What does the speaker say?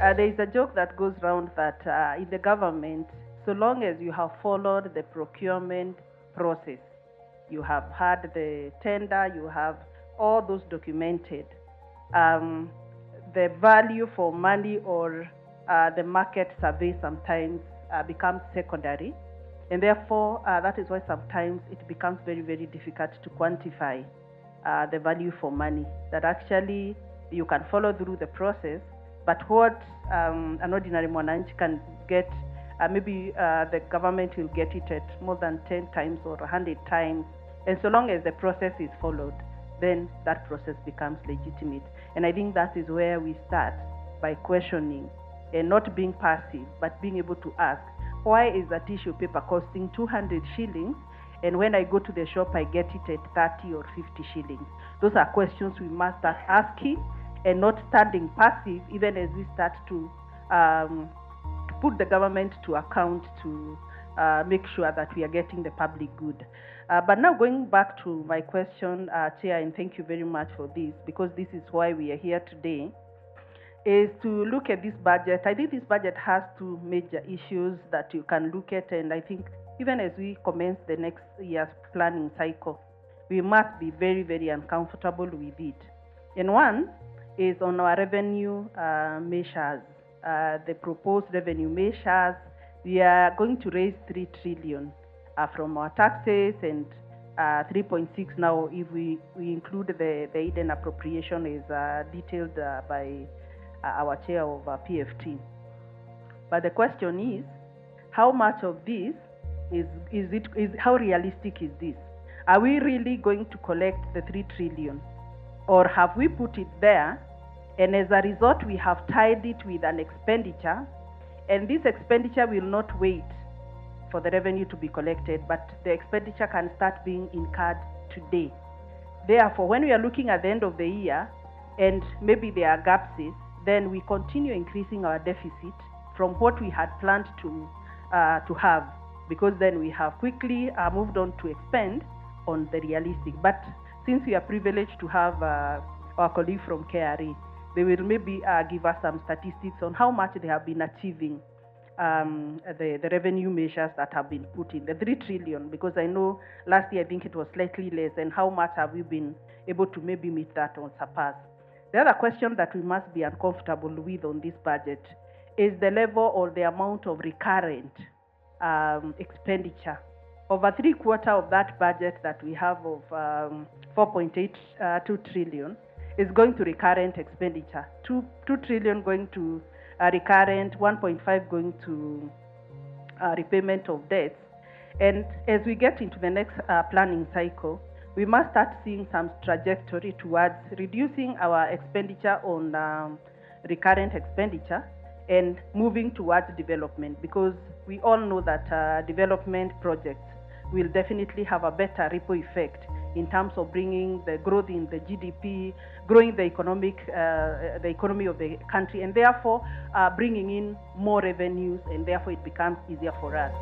There is a joke that goes around that in the government, so long as you have followed the procurement process, you have had the tender, you have all those documented, the value for money or the market survey sometimes becomes secondary. And therefore, that is why sometimes it becomes very, very difficult to quantify the value for money, that actually you can follow through the process, but what an ordinary mwananchi can get, maybe the government will get it at more than 10 times or 100 times. And so long as the process is followed, then that process becomes legitimate. And I think that is where we start, by questioning and not being passive, but being able to ask, why is that tissue paper costing 200 shillings? And when I go to the shop, I get it at 30 or 50 shillings. Those are questions we must start asking and not standing passive, even as we start to put the government to account to make sure that we are getting the public good. But now going back to my question, Chair, and thank you very much for this, because this is why we are here today, is to look at this budget. I think this budget has two major issues that you can look at, and I think even as we commence the next year's planning cycle, we must be very, very uncomfortable with it. And one is on our revenue measures, the proposed revenue measures. We are going to raise 3 trillion from our taxes, and 3.6 now if we include the hidden appropriation is detailed by our chair of PFT. But the question is, how much of this is how realistic is this? Are we really going to collect the 3 trillion? Or have we put it there, and as a result we have tied it with an expenditure, and this expenditure will not wait for the revenue to be collected, but the expenditure can start being incurred today. Therefore, when we are looking at the end of the year, and maybe there are gaps, then we continue increasing our deficit from what we had planned to have, because then we have quickly moved on to expend on the realistic. But since we are privileged to have our colleague from KRA, they will maybe give us some statistics on how much they have been achieving the revenue measures that have been put in, the 3 trillion, because I know last year I think it was slightly less, and how much have we been able to maybe meet that or surpass. The other question that we must be uncomfortable with on this budget is the level or the amount of recurrent expenditure. Over 3/4 of that budget that we have of 4.82 trillion is going to recurrent expenditure. 2 trillion going to recurrent, 1.5 going to repayment of debts. And as we get into the next planning cycle, we must start seeing some trajectory towards reducing our expenditure on recurrent expenditure and moving towards development, because we all know that development projects will definitely have a better ripple effect in terms of bringing the growth in the GDP, growing the economy of the country, and therefore bringing in more revenues, and therefore it becomes easier for us.